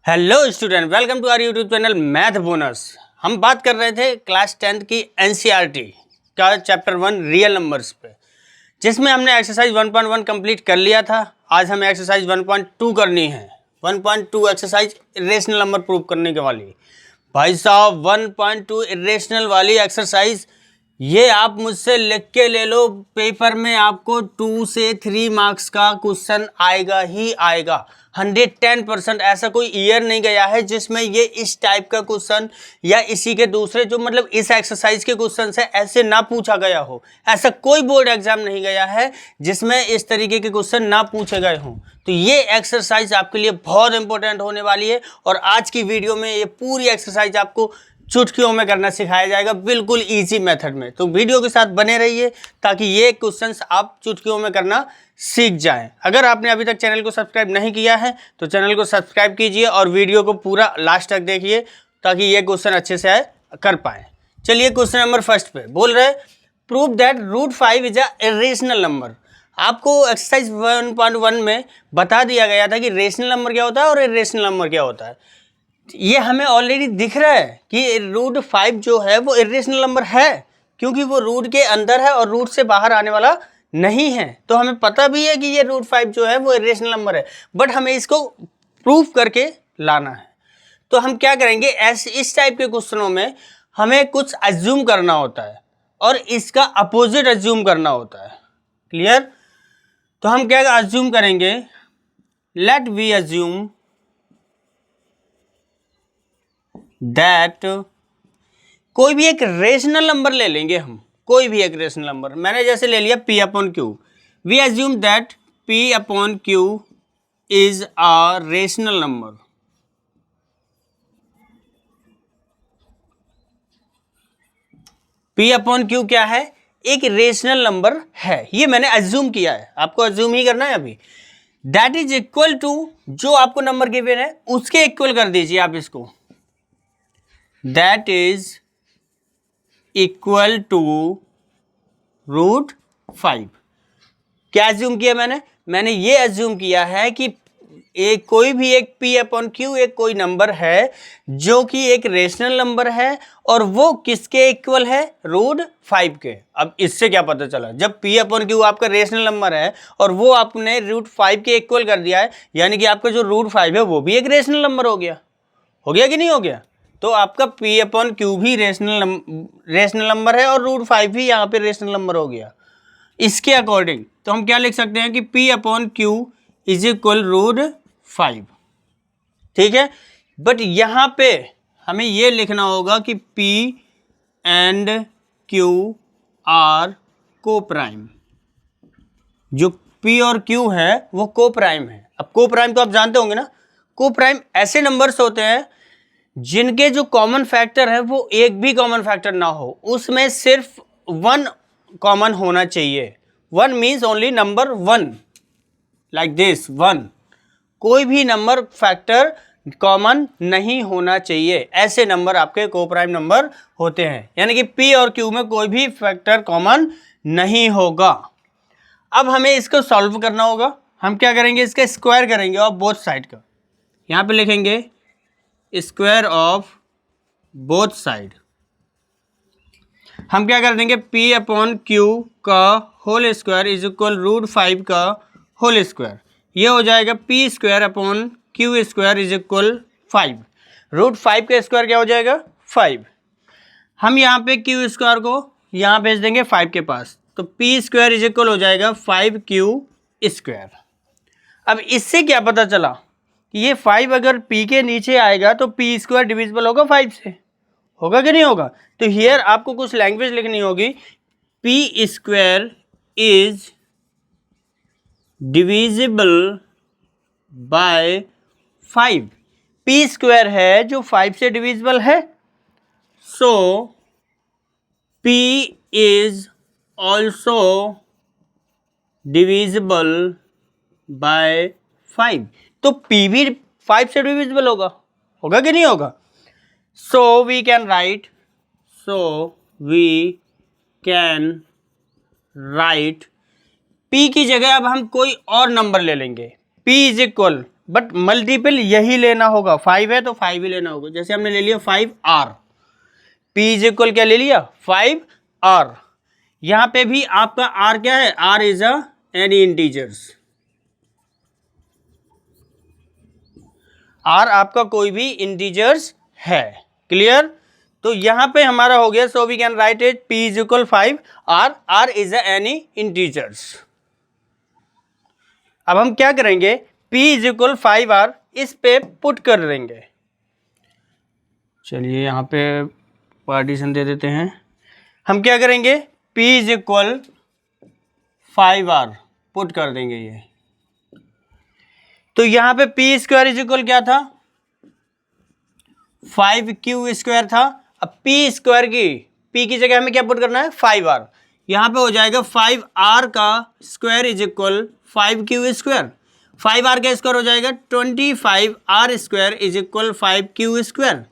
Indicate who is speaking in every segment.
Speaker 1: Hello student, welcome to our YouTube channel math bonus. हम बात कर रहे थे क्लास 10th की एनसीईआरटी का चैप्टर 1 रियल नंबर्स पे, जिसमें हमने एक्सरसाइज 1.1 कंप्लीट कर लिया था। आज हमें एक्सरसाइज 1.2 करनी है। 1.2 एक्सरसाइज इरेशनल नंबर प्रूव करने के वाली। भाई साहब 1.2 इरेशनल वाली एक्सरसाइज ये आप मुझसे लिख के ले लो, पेपर में आपको 2 से 3 मार्क्स का क्वेश्चन आएगा ही आएगा। 110%। ऐसा कोई ईयर नहीं गया है जिसमें ये इस टाइप का क्वेश्चन या इसी के दूसरे जो मतलब इस एक्सरसाइज के क्वेश्चन से ऐसे ना पूछा गया हो। ऐसा कोई बोर्ड एग्जाम नहीं गया है जिसमें इस तरीके के क्वेश्चन ना पूछे गए हों। तो ये एक्सरसाइज आपके लिए बहुत इंपॉर्टेंट होने वाली है और आज की वीडियो में ये पूरी एक्सरसाइज आपको चुटकियों में करना सिखाया जाएगा, बिल्कुल इजी मेथड में। तो वीडियो के साथ बने रहिए ताकि ये क्वेश्चंस आप चुटकियों में करना सीख जाएं। अगर आपने अभी तक चैनल को सब्सक्राइब नहीं किया है तो चैनल को सब्सक्राइब कीजिए और वीडियो को पूरा लास्ट तक देखिए ताकि ये क्वेश्चन अच्छे से कर पाएँ। चलिए क्वेश्चन नंबर फर्स्ट पे बोल रहे prove that √5 is a irrational number. आपको एक्सरसाइज 1.1 में बता दिया गया था कि रेशनल नंबर क्या होता है और इरेशनल नंबर क्या होता है। ये हमें ऑलरेडी दिख रहा है कि √5 जो है वो इरेशनल नंबर है, क्योंकि वो रूट के अंदर है और रूट से बाहर आने वाला नहीं है। तो हमें पता भी है कि ये √5 जो है वो इरेशनल नंबर है, बट हमें इसको प्रूफ करके लाना है। तो हम क्या करेंगे, ऐसे इस टाइप के क्वेश्चनों में हमें कुछ अज्यूम करना होता है और इसका अपोजिट अज्यूम करना होता है। क्लियर? तो हम क्या अज्यूम करेंगे, लेट वी अज्यूम दैट कोई भी एक रेशनल नंबर ले लेंगे हम, कोई भी एक रेशनल नंबर। मैंने जैसे ले लिया P/Q। We assume that P/Q is a rational number. P/Q क्या है? एक रेशनल नंबर है। ये मैंने अज्यूम किया है, आपको अज्यूम ही करना है अभी। दैट इज इक्वल टू जो आपको नंबर गिवन है उसके इक्वल कर दीजिए आप इसको। That is equal to √5। क्या अज्यूम किया मैंने ये अज्यूम किया है कि एक कोई भी एक P/Q एक कोई नंबर है जो कि एक रेशनल नंबर है और वो किसके इक्वल है? √5 के। अब इससे क्या पता चला, जब P/Q आपका रेशनल नंबर है और वो आपने √5 के इक्वल कर दिया है, यानी कि आपका जो √5 है वो भी एक रेशनल नंबर हो गया कि नहीं हो गया? तो आपका P/Q भी रेशनल नंबर है और √5 भी यहाँ पे रेशनल नंबर हो गया। इसके अकॉर्डिंग तो हम क्या लिख सकते हैं कि P/Q इज इक्वल √5। ठीक है, बट यहाँ पे हमें ये लिखना होगा कि P एंड Q आर को प्राइम। जो P और Q है वो को प्राइम है। अब को प्राइम तो आप जानते होंगे ना, को प्राइम ऐसे नंबर्स होते हैं जिनके जो कॉमन फैक्टर है वो एक भी कॉमन फैक्टर ना हो, उसमें सिर्फ 1 कॉमन होना चाहिए। 1 means only number 1, like this 1। कोई भी नंबर फैक्टर कॉमन नहीं होना चाहिए, ऐसे नंबर आपके को प्राइम नंबर होते हैं। यानी कि P और Q में कोई भी फैक्टर कॉमन नहीं होगा। अब हमें इसको सॉल्व करना होगा। हम क्या करेंगे, इसका स्क्वायर करेंगे और बोथ साइड का। यहाँ पे लिखेंगे स्क्वायर ऑफ बोथ साइड। हम क्या कर देंगे, P/Q का होल स्क्वायर इज इक्वल √5 का होल स्क्वायर। ये हो जाएगा P²/Q² इज इक्वल 5। √5 का स्क्वायर क्या हो जाएगा? 5। हम यहाँ पे Q² को यहाँ भेज देंगे 5 के पास, तो P² इज इक्वल हो जाएगा 5Q²। अब इससे क्या पता चला कि ये 5 अगर P के नीचे आएगा तो P² डिविजिबल होगा 5 से, होगा कि नहीं होगा? तो हियर आपको कुछ लैंग्वेज लिखनी होगी, P² is divisible by 5। P² है जो 5 से डिविजिबल है, सो P is also divisible by 5। तो P भी 5 से डिविजिबल होगा कि नहीं होगा? So we can write P की जगह अब हम कोई और नंबर ले लेंगे। P is equal but multiple यही लेना होगा, 5 है तो 5 ही लेना होगा। जैसे हमने ले लिया 5r, p इज इक्वल क्या ले लिया 5r। यहां पे भी आपका r क्या है, r is a any integers, r आपका कोई भी इंटीजर्स है। क्लियर? तो यहां पे हमारा हो गया, so we can write it p is equal 5r, r is a any integers. अब हम क्या करेंगे, p इज इक्वल 5r इस पे पुट कर देंगे। चलिए यहाँ पे पार्टीशन दे देते हैं। हम क्या करेंगे, p is equal 5r put कर देंगे ये। तो यहाँ पे p स्क्वायर इज इक्वल क्या था, 5q स्क्वायर था। अब p स्क्वायर की p की जगह हमें क्या पुट करना है 5r। यहाँ पे हो जाएगा 5r का square is equal 5q square. 5r का स्क्वायर हो जाएगा 25r square is equal 5q square.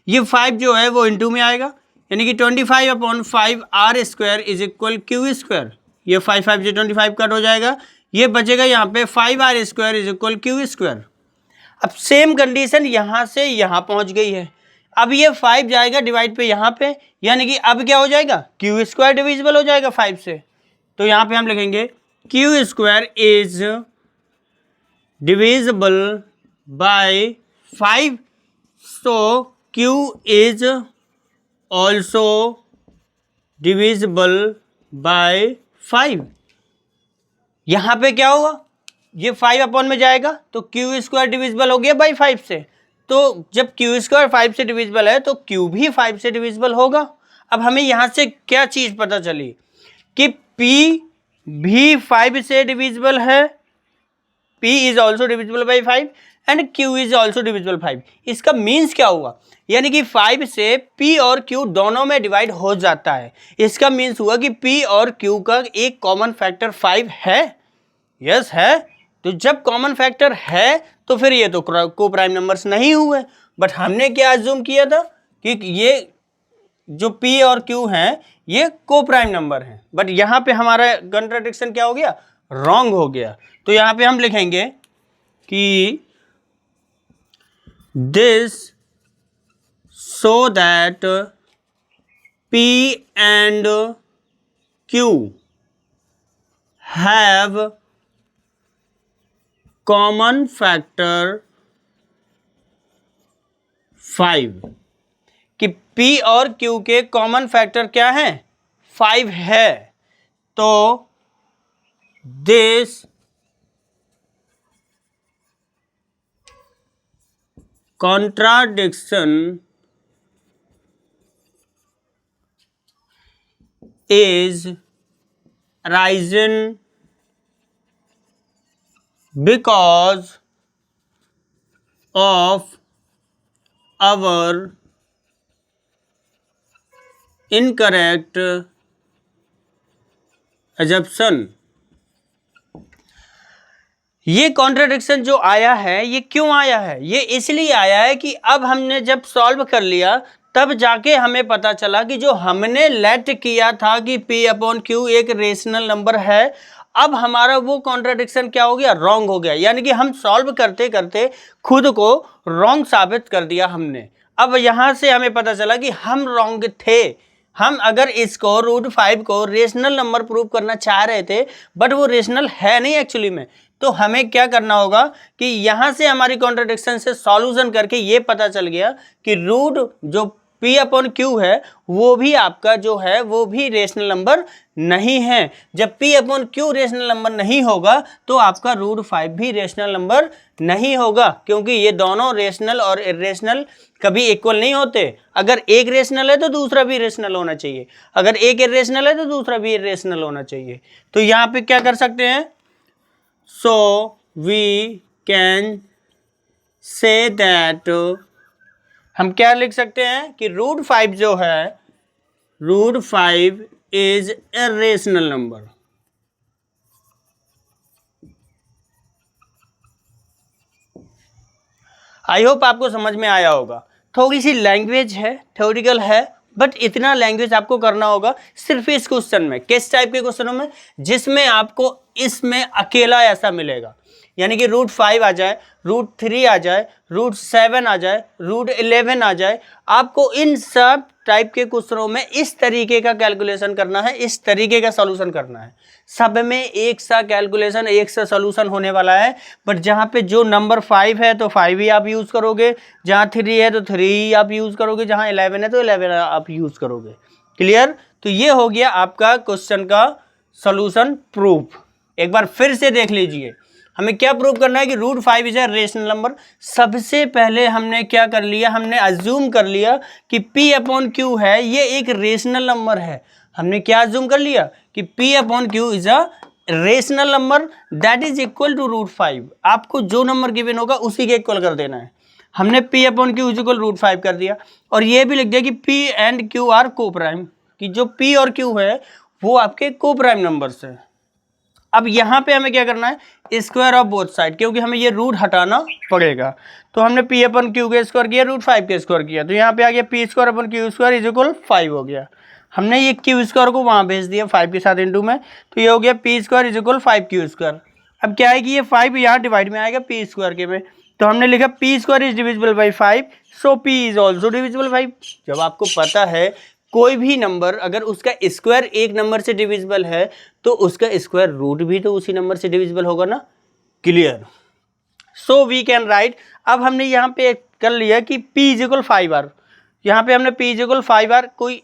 Speaker 1: ये 5 जो है वो इनटू में आएगा, यानी कि 25/5r square is equal q square. ये 5 से 25 कट हो जाएगा, ये बचेगा यहाँ पे 5r square is equal q square. अब सेम कंडीशन यहाँ से यहाँ पहुँच गई है। अब ये 5 जाएगा डिवाइड पे यहाँ पे, यानी कि अब क्या हो जाएगा, q स्क्वायर डिविजिबल हो जाएगा 5 से। तो यहाँ पे हम लिखेंगे q square is divisible by 5, so q is also divisible by 5। यहाँ पे क्या होगा, ये 5 अपॉन में जाएगा तो q स्क्वायर डिविजिबल हो गया बाई 5 से। तो जब q स्क्वायर 5 से डिविजिबल है तो q भी 5 से डिविजिबल होगा। अब हमें यहाँ से क्या चीज़ पता चली कि p भी 5 से डिविजिबल है, p is also divisible by 5 and q is also divisible 5। इसका मीन्स क्या हुआ, यानी कि 5 से p और q दोनों में डिवाइड हो जाता है। इसका मीन्स हुआ कि p और q का एक कॉमन फैक्टर 5 है। यस है। तो जब कॉमन फैक्टर है तो फिर ये तो को प्राइम नंबर्स नहीं हुए। बट हमने क्या अज्यूम किया था कि ये जो p और q हैं ये को प्राइम नंबर हैं। बट यहाँ पे हमारा कंट्राडिक्शन क्या हो गया, रॉन्ग हो गया। तो यहाँ पे हम लिखेंगे कि this so that p and q have common factor 5, कि p और q के कॉमन फैक्टर क्या है 5 है। तो this contradiction is arisen because of our incorrect assumption। ये कॉन्ट्रडिक्शन जो आया है ये क्यों आया है, ये इसलिए आया है कि अब हमने जब सॉल्व कर लिया तब जाके हमें पता चला कि जो हमने लेट किया था कि p अपॉन q एक रेशनल नंबर है, अब हमारा वो कॉन्ट्रडिक्शन क्या हो गया, रॉन्ग हो गया। यानी कि हम सॉल्व करते करते खुद को रॉन्ग साबित कर दिया हमने। अब यहाँ से हमें पता चला कि हम रॉन्ग थे। हम अगर इसको √5 को रेशनल नंबर प्रूव करना चाह रहे थे बट वो रेशनल है नहीं एक्चुअली में, तो हमें क्या करना होगा कि यहाँ से हमारी कॉन्ट्रडिक्शन से सॉल्यूशन करके ये पता चल गया कि रूट जो p अपॉन q है वो भी आपका जो है वो भी रेशनल नंबर नहीं है। जब p upon q rational number नहीं होगा तो आपका √5 भी रेशनल नंबर नहीं होगा, क्योंकि ये दोनों रेशनल और इरेशनल कभी इक्वल नहीं होते। अगर एक रेशनल है तो दूसरा भी रेशनल होना चाहिए, अगर एक इरेशनल है तो दूसरा भी इरेशनल होना चाहिए। तो यहाँ पे क्या कर सकते हैं, so we can say that, हम क्या लिख सकते हैं कि √5 जो है √5 is a rational number. I hope आपको समझ में आया होगा। थोड़ी सी लैंग्वेज है, थ्योरिटिकल है, बट इतना लैंग्वेज आपको करना होगा सिर्फ इस क्वेश्चन में। किस टाइप के क्वेश्चनों में? जिसमें आपको इसमें अकेला ऐसा मिलेगा, यानी कि √5 आ जाए, √3 आ जाए, √7 आ जाए, √11 आ जाए। आपको इन सब टाइप के क्वेश्चनों में इस तरीके का कैलकुलेशन करना है, इस तरीके का सॉल्यूशन करना है। सब में एक सा कैलकुलेशन, एक सा सॉल्यूशन होने वाला है। बट जहाँ पे जो नंबर 5 है तो 5 ही आप यूज़ करोगे, जहाँ 3 है तो 3 ही आप यूज़ करोगे, जहाँ 11 है तो 11 आप यूज़ करोगे। क्लियर? तो ये हो गया आपका क्वेश्चन का सॉल्यूशन प्रूफ। एक बार फिर से देख लीजिए, हमें क्या प्रूव करना है कि √5 इज ए रेशनल नंबर। सबसे पहले हमने क्या कर लिया, हमने अज्यूम कर लिया कि P/Q है, ये एक रेशनल नंबर है। हमने क्या अज्यूम कर लिया कि P/Q is a rational number that is equal to √5। आपको जो नंबर गिवन होगा उसी के इक्वल कर देना है। हमने P/Q इज इक्वल √5 कर दिया और ये भी लिख दिया कि P एंड Q आर को प्राइम, कि जो P और Q है वो आपके को प्राइम नंबर्स है। अब यहाँ पे हमें क्या करना है, स्क्वायर ऑफ बोथ साइड, क्योंकि हमें ये रूट हटाना पड़ेगा। तो हमने P/Q के स्क्वायर किया, √5 के स्क्वायर किया, तो यहाँ पे आ गया P² इज इक्वल 5 हो गया। हमने ये Q² को वहाँ भेज दिया 5 के साथ इंटू में, तो ये हो गया P² इज इक्वल 5Q²। अब क्या है कि ये 5 यहाँ डिवाइड में आएगा P² के में, तो हमने लिखा P² is divisible by 5, so P is also divisible 5। जब आपको पता है कोई भी नंबर अगर उसका स्क्वायर एक नंबर से डिविजिबल है तो उसका स्क्वायर रूट भी तो उसी नंबर से डिविजिबल होगा ना। Clear? So we can write, अब हमने यहाँ पे कर लिया कि P इज इक्वल 5R। यहाँ पे हमने P इज इक्वल 5R, कोई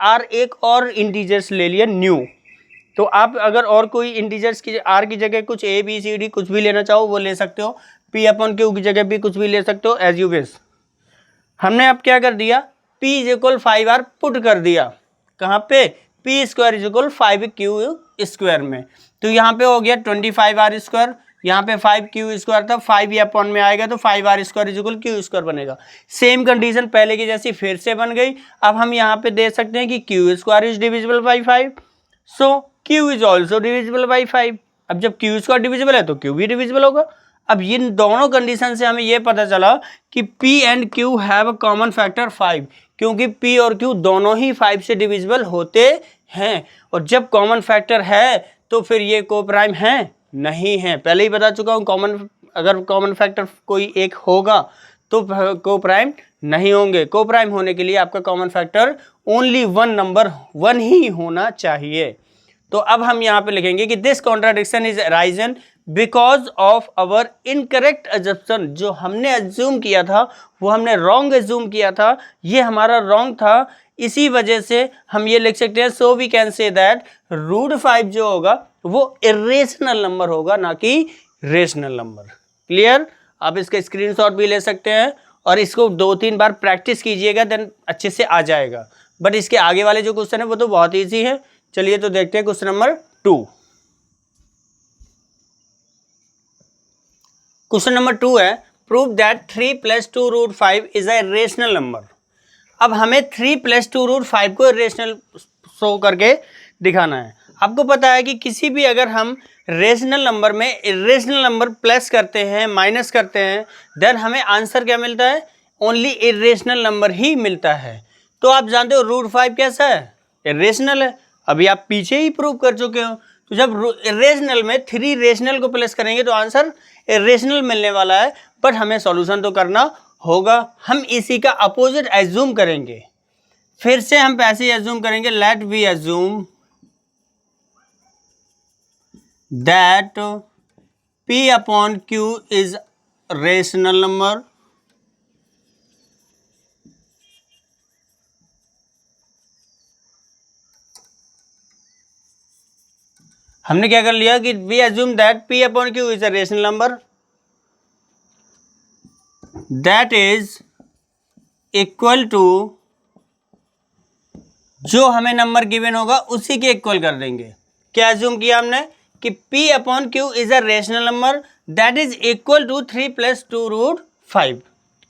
Speaker 1: R एक और इंटीजर्स ले लिया न्यू। तो आप अगर और कोई इंटीजर्स की R की जगह कुछ A B C D कुछ भी लेना चाहो वो ले सकते हो, P/Q की जगह भी कुछ भी ले सकते हो, एज यू विश। हमने अब क्या कर दिया, P is equal 5R put कर दिया, कहाँ पे? P² इज इक्वल 5Q² में। तो यहाँ पे हो गया 25R², यहाँ पे 5Q² था, 5 ये अपॉन में आएगा तो 5R² इज इक्वल Q² बनेगा। सेम कंडीशन पहले की जैसी फिर से बन गई। अब हम यहाँ पे दे सकते हैं कि Q² is divisible by 5, so Q is also divisible by 5। अब जब Q² डिविजिबल है तो Q भी डिविजिबल होगा। अब इन दोनों कंडीशन से हमें यह पता चला कि P and Q have a common factor 5, क्योंकि P और Q दोनों ही 5 से डिविजिबल होते हैं। और जब कॉमन फैक्टर है तो फिर ये को प्राइम है नहीं है, पहले ही बता चुका हूँ। अगर कॉमन फैक्टर कोई एक होगा तो को प्राइम नहीं होंगे। को प्राइम होने के लिए आपका common factor only one number 1 ही होना चाहिए। तो अब हम यहाँ पे लिखेंगे कि this contradiction is arisen because of our incorrect assumption. जो हमने अज्यूम किया था वो हमने रॉन्ग अज्यूम किया था, ये हमारा रॉन्ग था, इसी वजह से हम ये लिख सकते हैं so we can say that √5 जो होगा वो इरेशनल नंबर होगा, ना कि रेशनल नंबर। क्लियर? आप इसका स्क्रीनशॉट भी ले सकते हैं और इसको 2-3 बार प्रैक्टिस कीजिएगा, देन अच्छे से आ जाएगा। बट इसके आगे वाले जो क्वेश्चन है वो तो बहुत ईजी है। चलिए तो देखते हैं क्वेश्चन नंबर 2। क्वेश्चन नंबर 2 है, prove that 3 + 2 √5 is a rational number. अब हमें 3 + 2 √5 को रेशनल शो करके दिखाना है। आपको पता है कि किसी भी अगर हम रेशनल नंबर में इरेशनल नंबर प्लस करते हैं, माइनस करते हैं, देन हमें आंसर क्या मिलता है? ओनली इरेशनल नंबर ही मिलता है। तो आप जानते हो √5 कैसा है? इरेशनल है। अभी आप पीछे ही प्रूव कर चुके हो। तो जब इरेशनल में 3 रेशनल को प्लस करेंगे तो आंसर इरेशनल मिलने वाला है। बट हमें सॉल्यूशन तो करना होगा। हम इसी का अपोजिट एज्यूम करेंगे। फिर से हम ऐसे एज्यूम करेंगे, let we assume that P/Q is rational number हमने क्या कर लिया कि we assume that P/Q is a rational number that is equal to, जो हमें नंबर गिवन होगा उसी के इक्वल कर देंगे। क्या एज्यूम किया हमने कि P/Q is a rational number that is equal to 3 + 2 √5।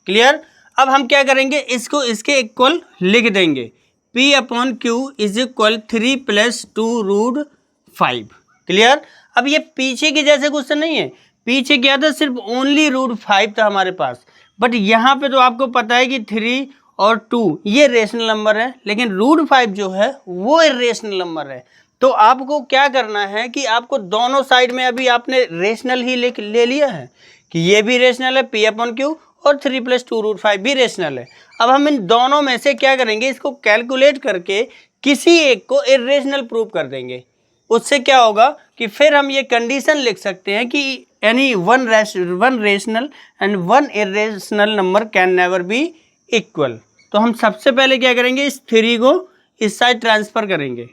Speaker 1: Clear? अब हम क्या करेंगे, इसको इसके इक्वल लिख देंगे। P/Q is equal 3 + 2 √5। क्लियर? अब ये पीछे के जैसे क्वेश्चन नहीं है। पीछे क्या था, सिर्फ ओनली √5 था हमारे पास। बट यहाँ पे तो आपको पता है कि 3 और 2 ये रेशनल नंबर है, लेकिन √5 जो है वो इरेशनल नंबर है। तो आपको क्या करना है कि आपको दोनों साइड में अभी आपने रेशनल ही ले लिया है कि ये भी रेशनल है P/Q और 3 + 2√5 भी रेशनल है। अब हम इन दोनों में से क्या करेंगे, इसको कैलकुलेट करके किसी एक को इरेशनल प्रूव कर देंगे। उससे क्या होगा कि फिर हम ये कंडीशन लिख सकते हैं कि any one rational and one irrational number can never be equal. तो हम सबसे पहले क्या करेंगे, इस 3 को इस साइड ट्रांसफ़र करेंगे।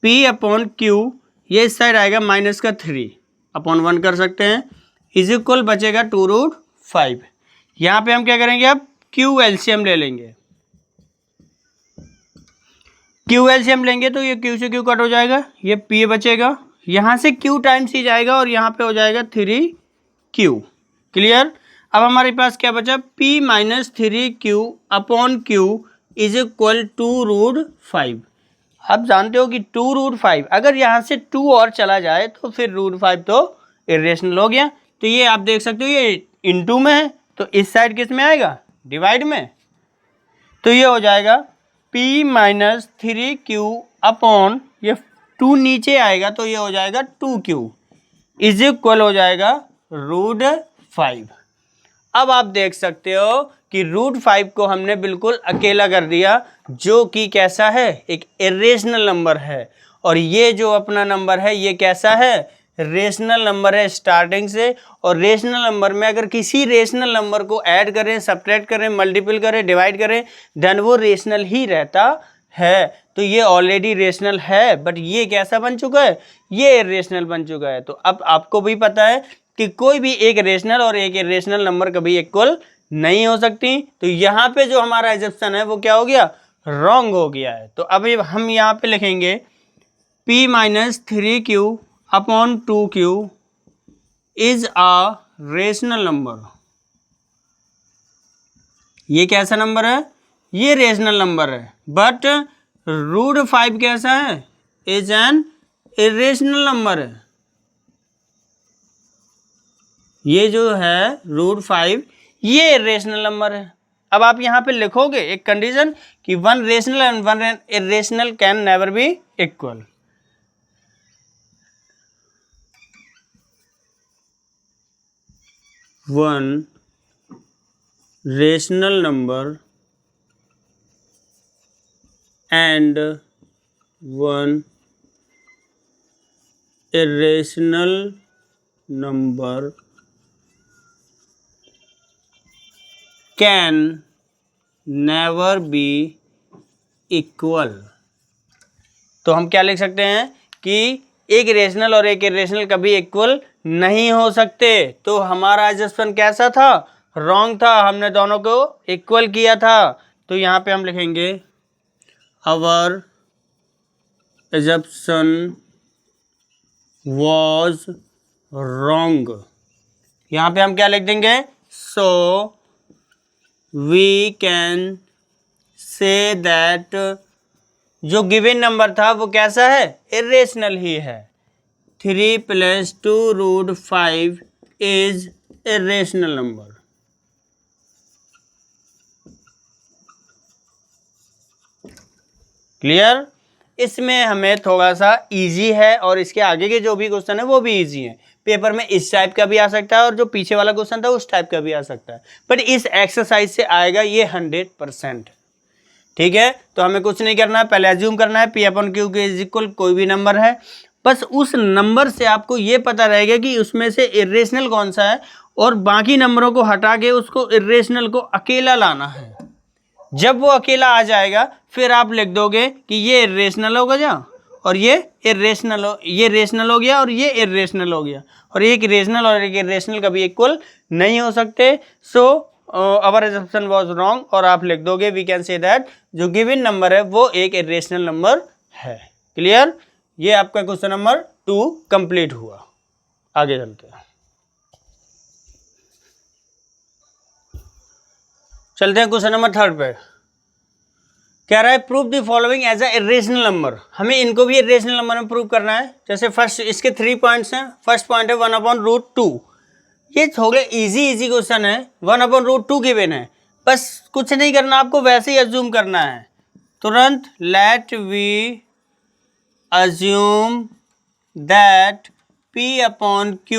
Speaker 1: P/Q ये इस साइड आएगा -3/1 कर सकते हैं, इज इक्वल बचेगा 2√5। यहाँ पे हम क्या करेंगे, अब Q एलसीएम ले लेंगे। Q एलसीएम लेंगे तो ये Q से Q कट हो जाएगा, ये P बचेगा, यहाँ से Q टाइम्स ही जाएगा और यहाँ पे हो जाएगा 3Q। क्लियर। अब हमारे पास क्या बचा, P - 3Q/Q इज इक्वल 2√5। आप जानते हो कि 2√5 अगर यहाँ से 2 और चला जाए तो फिर √5 तो इरेशनल हो गया। तो ये आप देख सकते हो ये इनटू में है, तो इस साइड किस में आएगा, डिवाइड में। तो ये हो जाएगा P - 3Q/ ये 2 नीचे आएगा तो ये हो जाएगा 2Q इज इक्वल हो जाएगा √5। अब आप देख सकते हो कि √5 को हमने बिल्कुल अकेला कर दिया, जो कि कैसा है, एक इरेशनल नंबर है। और ये जो अपना नंबर है ये कैसा है, रेशनल नंबर है स्टार्टिंग से। और रेशनल नंबर में अगर किसी रेशनल नंबर को ऐड करें, सब्ट्रैक्ट करें, मल्टीपल करें, डिवाइड करें, देन वो रेशनल ही रहता है। तो ये ऑलरेडी रेशनल है, बट ये कैसा बन चुका है, ये इरेशनल बन चुका है। तो अब आपको भी पता है कि कोई भी एक रेशनल और एक इरेशनल नंबर कभी इक्वल नहीं हो सकती। तो यहाँ पे जो हमारा एजम्पशन है वो क्या हो गया, रॉन्ग हो गया है। तो अब हम यहाँ पे लिखेंगे P - 3Q/2Q is a rational number. ये कैसा नंबर है, ये रेशनल नंबर है। बट √5 कैसा है, इज एन इरेशनल नंबर है। ये जो है √5 ये इरेशनल नंबर है। अब आप यहाँ पे लिखोगे एक कंडीशन कि one rational and one irrational can never be equal. One rational number and one irrational number can never be equal. तो हम क्या लिख सकते हैं कि एक रेशनल और एक इरेशनल कभी इक्वल नहीं हो सकते। तो हमारा एजम्पशन कैसा था, रॉन्ग था, हमने दोनों को इक्वल किया था। तो यहाँ पे हम लिखेंगे आवर एजम्पशन वॉज रॉन्ग। यहाँ पे हम क्या लिख देंगे, so we can say that जो गिवन नंबर था वो कैसा है, इरेशनल ही है। 3 + 2√5 इज इरेशनल नंबर। क्लियर। इसमें हमें थोड़ा सा इजी है और इसके आगे के जो भी क्वेश्चन है वो भी इजी है। पेपर में इस टाइप का भी आ सकता है और जो पीछे वाला क्वेश्चन था उस टाइप का भी आ सकता है, बट इस एक्सरसाइज से आएगा ये 100%। ठीक है। तो हमें कुछ नहीं करना है, पहले एज्यूम करना है P/Q के इज इक्वल कोई भी नंबर है। बस उस नंबर से आपको ये पता रहेगा कि उसमें से इरेशनल कौन सा है और बाकी नंबरों को हटा के उसको इरेशनल को अकेला लाना है। जब वो अकेला आ जाएगा फिर आप लिख दोगे कि ये इरेशनल हो गया और ये इरेशनल हो, ये रेशनल हो गया और ये इरेशनल हो गया, और एक रेशनल और एक इरेशनल कभी इक्वल नहीं हो सकते। So our assumption was wrong, और आप लिख दोगे वी कैन से दैट जो गिवन नंबर है वो एक इरेशनल नंबर है। क्लियर। ये आपका क्वेश्चन नंबर 2 कंप्लीट हुआ। आगे चलते हैं, क्वेश्चन नंबर 3 पे। कह रहा है prove the following as a irrational number. हमें इनको भी इरेशनल नंबर में प्रूव करना है। जैसे फर्स्ट इसके 3 पॉइंट्स हैं। फर्स्ट पॉइंट है 1/√2। ये थोड़े इजी क्वेश्चन है। 1/√2 गिवन है बस कुछ नहीं करना, आपको वैसे ही अज्यूम करना है तुरंत। Let we assume that P upon Q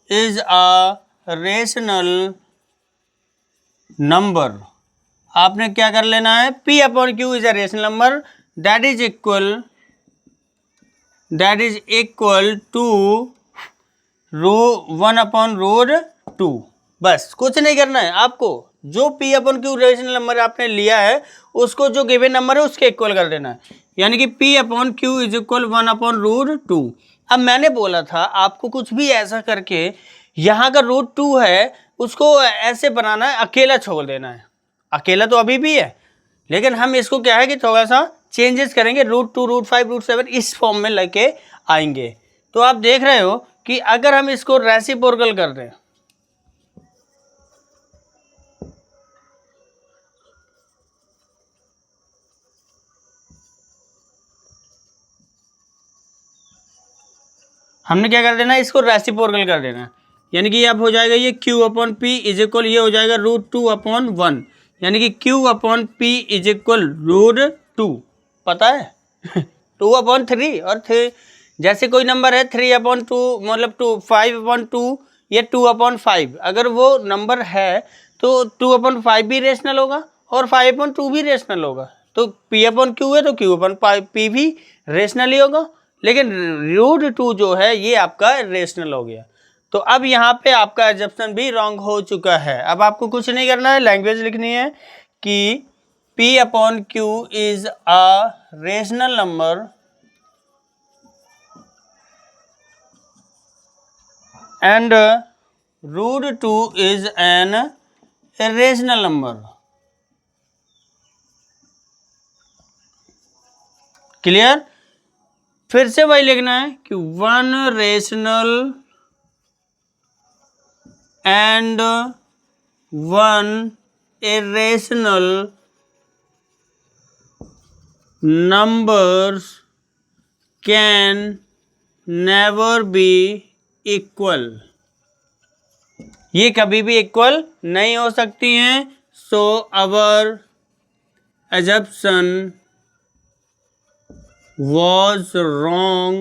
Speaker 1: is a rational number. आपने क्या कर लेना है, P upon Q is a rational number that is equal to row 1 upon root 2। बस कुछ नहीं करना है आपको, जो P upon Q rational number आपने लिया है उसको जो गिवन नंबर है उसके इक्वल कर देना है, यानी कि P upon Q is equal 1 upon root 2। अब मैंने बोला था आपको कुछ भी ऐसा करके यहाँ का रूट 2 है उसको ऐसे बनाना है, अकेला छोड़ देना है। अकेला तो अभी भी है, लेकिन हम इसको क्या है कि थोड़ा सा चेंजेस करेंगे, रूट 2 रूट 5 रूट 7 इस फॉर्म में लेके आएंगे। तो आप देख रहे हो कि अगर हम इसको रेसिप्रोकल कर दें, हमने क्या कर देना है, इसको रेसिप्रोकल कर देना, यानी कि अब हो जाएगा ये Q upon P is equal, ये हो जाएगा रूट 2 अपॉन 1, यानी कि Q upon P is equal root 2। पता है 2 अपॉन 3, और 3 जैसे कोई नंबर है 3 अपॉन 2 मतलब 5 अपॉन 2 या 2 अपॉन 5, अगर वो नंबर है तो 2 अपॉन 5 भी रेशनल होगा और 5 अपॉन 2 भी रेशनल होगा। तो P अपॉन Q है तो Q अपॉन P भी रेशनल ही होगा, लेकिन रूट 2 जो है ये आपका रेशनल हो गया। तो अब यहाँ पे आपका एजम्पशन भी रॉन्ग हो चुका है। अब आपको कुछ नहीं करना है, लैंग्वेज लिखनी है कि P upon Q is a rational number and root 2 is an irrational number. Clear? फिर से वही लिखना है कि 1 rational and 1 irrational numbers can never be equal। ये कभी भी इक्वल नहीं हो सकती हैं। सो अवर assumption was wrong,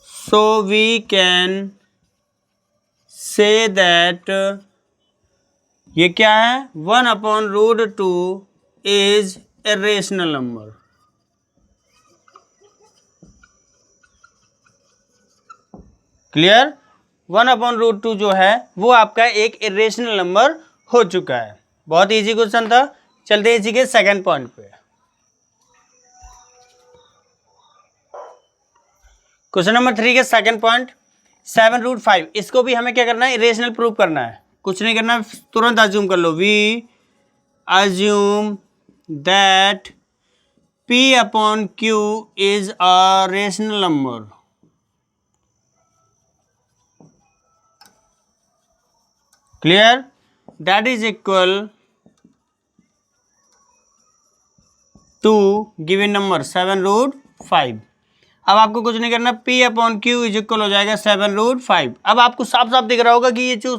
Speaker 1: so we can say that ये क्या है, 1 upon root 2 is irrational number. Clear? 1 upon root 2 जो है वो आपका एक irrational नंबर हो चुका है। बहुत इजी क्वेश्चन था। चलते हैं इसी के सेकंड पॉइंट पे। क्वेश्चन नंबर 3 के सेकंड पॉइंट, 7 रूट 5, इसको भी हमें क्या करना है, इरेशनल प्रूव करना है। कुछ नहीं करना, तुरंत अज्यूम कर लो, we assume that P upon Q is a rational number. Clear? That is equal to given number 7 root 5। अब आपको कुछ नहीं करना, P upon Q is equal हो जाएगा 7 रूट 5। अब आपको साफ साफ दिख रहा होगा कि ये जो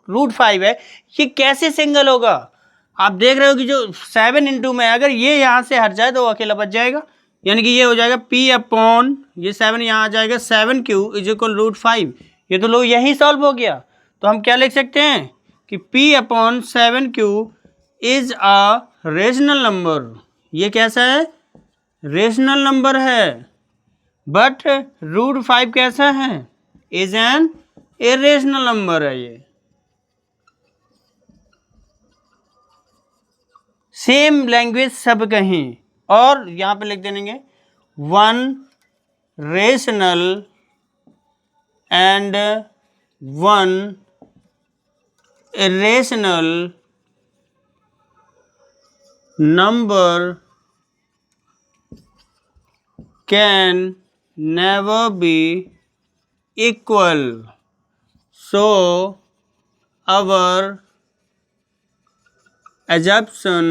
Speaker 1: रूट 5 है ये कैसे सिंगल होगा। आप देख रहे हो कि जो 7 इंटू में अगर ये यहाँ से हट जाए तो अकेला बच जाएगा, यानी कि ये हो जाएगा P अपॉन ये 7 यहाँ आ जाएगा 7Q इज इक्वल रूट 5। ये तो लो यही सॉल्व हो गया। तो हम क्या लिख सकते हैं कि P upon 7Q is a rational number. ये कैसा है, रेशनल नंबर है। बट रूट 5 कैसा है, इज एन इरेशनल नंबर है। ये सेम लैंग्वेज सब कहीं, और यहां पे लिख देंगे 1 rational and 1 irrational number can never be equal, so our assumption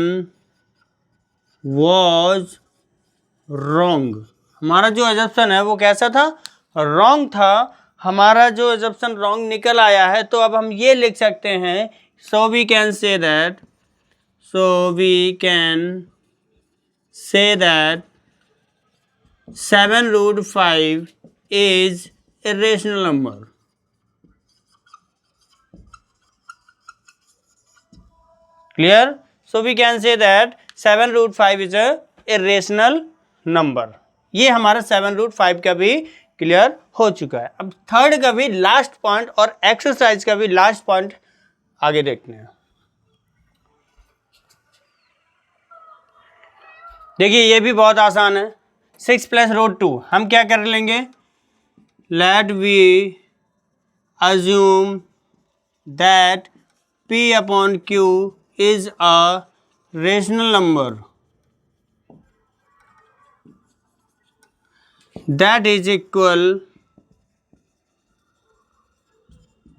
Speaker 1: was wrong। हमारा जो assumption है वो कैसा था, wrong था। हमारा जो assumption wrong निकल आया है, तो अब हम ये लिख सकते हैं so we can say that 7 root 5 is a rational number. Clear? So we can say that 7 root 5 is a irrational number. ये हमारा 7 root 5 का भी क्लियर हो चुका है. अब थर्ड का भी लास्ट पॉइंट और एक्सरसाइज का भी लास्ट पॉइंट आगे देखते हैं. देखिए ये भी बहुत आसान है. 6 प्लस रूट 2 हम क्या कर लेंगे, let we assume that P upon Q is a rational number that is equal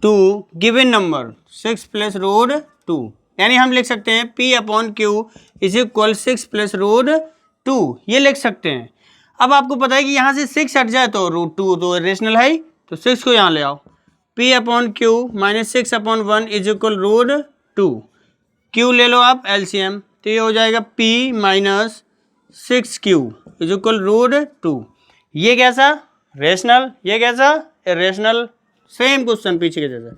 Speaker 1: to given number 6 plus root 2. यानी हम लिख सकते हैं P upon Q is equal 6 plus root 2, ये लिख सकते हैं. अब आपको पता है कि यहाँ से 6 हट जाए तो रूट 2 तो रेशनल है, तो 6 को यहाँ ले आओ. P upon Q minus 6 upon 1 is equal root 2. Q ले लो आप एलसीएम, तो ये हो जाएगा P minus 6Q is equal root 2. ये कैसा रेशनल, ये कैसा इरेशनल. सेम क्वेश्चन पीछे के जैसा.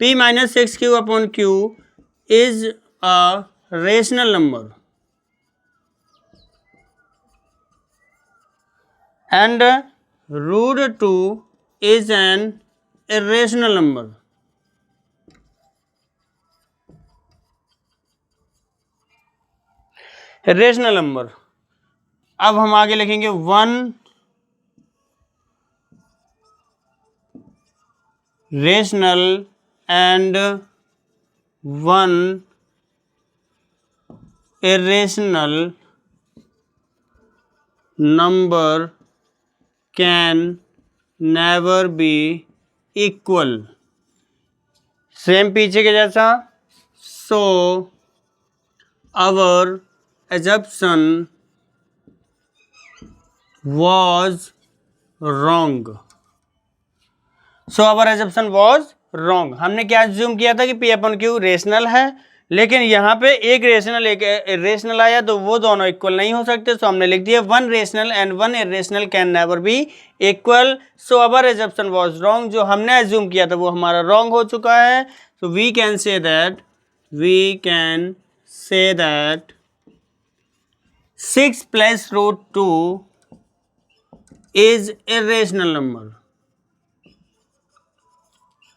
Speaker 1: P minus 6Q upon Q is a rational number and root 2 is an irrational number. irrational number. अब हम आगे लिखेंगे 1 rational and 1 irrational number can never be equal. Same पीछे के जैसा. So our assumption was wrong. हमने क्या assume किया था कि P अपॉन Q रेशनल है, लेकिन यहाँ पे एक रेशनल एक इरेशनल आया तो वो दोनों इक्वल नहीं हो सकते. सो हमने लिख दिया 1 rational and 1 irrational can never be equal. So our assumption was wrong. जो हमने अज्यूम किया था वो हमारा रॉन्ग हो चुका है. So we can say that 6 plus root 2 is irrational number.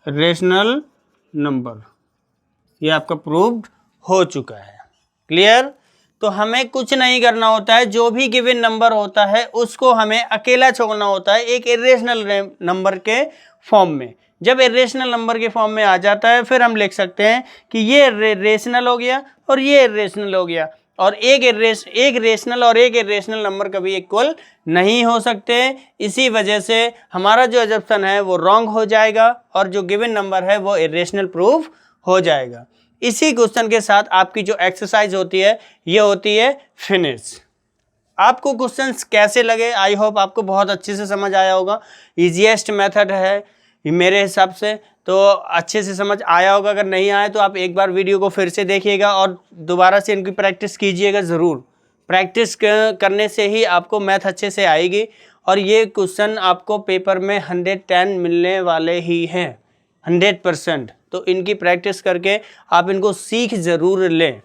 Speaker 1: Rational number ये आपका प्रूव्ड हो चुका है. क्लियर? तो हमें कुछ नहीं करना होता है, जो भी गिवन नंबर होता है उसको हमें अकेला छोड़ना होता है एक इरेशनल नंबर के फॉर्म में. जब इरेशनल नंबर के फॉर्म में आ जाता है फिर हम लिख सकते हैं कि ये रेशनल हो गया और ये इरेशनल हो गया, और एक रेशनल और एक इरेशनल नंबर कभी इक्वल नहीं हो सकते. इसी वजह से हमारा जो अजम्पशन है वो रॉन्ग हो जाएगा और जो गिवन नंबर है वो इरेशनल प्रूफ हो जाएगा. इसी क्वेश्चन के साथ आपकी जो एक्सरसाइज होती है ये होती है फिनिश. आपको क्वेश्चंस कैसे लगे? आई होप आपको बहुत अच्छे से समझ आया होगा. इजीएस्ट मेथड है मेरे हिसाब से, तो अच्छे से समझ आया होगा. अगर नहीं आया तो आप एक बार वीडियो को फिर से देखिएगा और दोबारा से इनकी प्रैक्टिस कीजिएगा. ज़रूर प्रैक्टिस करने से ही आपको मैथ अच्छे से आएगी. और ये क्वेश्चन आपको पेपर में 110 मिलने वाले ही हैं 100%. तो इनकी प्रैक्टिस करके आप इनको सीख ज़रूर लें.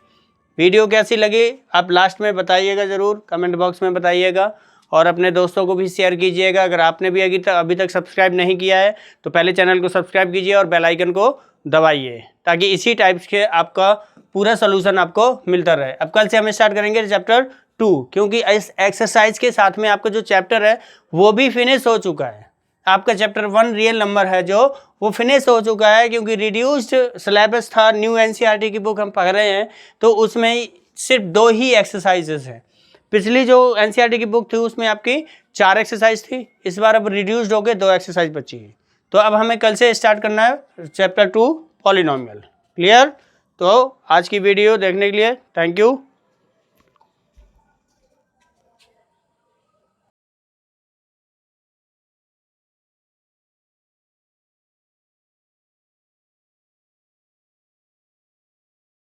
Speaker 1: वीडियो कैसी लगी आप लास्ट में बताइएगा, ज़रूर कमेंट बॉक्स में बताइएगा. और अपने दोस्तों को भी शेयर कीजिएगा. अगर आपने भी अभी तक सब्सक्राइब नहीं किया है तो पहले चैनल को सब्सक्राइब कीजिए और बेल आइकन को दबाइए, ताकि इसी टाइप के आपका पूरा सोल्यूशन आपको मिलता रहे. अब कल से हम स्टार्ट करेंगे चैप्टर 2, क्योंकि इस एक्सरसाइज के साथ में आपका जो चैप्टर है वो भी फिनिश हो चुका है. आपका चैप्टर 1 रियल नंबर है जो वो फिनिश हो चुका है, क्योंकि रिड्यूस्ड सिलेबस था. न्यू एनसीईआरटी की बुक हम पढ़ रहे हैं तो उसमें सिर्फ 2 ही एक्सरसाइजेस हैं. पिछली जो एनसीईआरटी की बुक थी उसमें आपकी 4 एक्सरसाइज थी. इस बार अब रिड्यूस्ड हो गए 2 एक्सरसाइज बची है. तो अब हमें कल से स्टार्ट करना है चैप्टर 2 पॉलिनोमियल. क्लियर? तो आज की वीडियो देखने के लिए थैंक यू.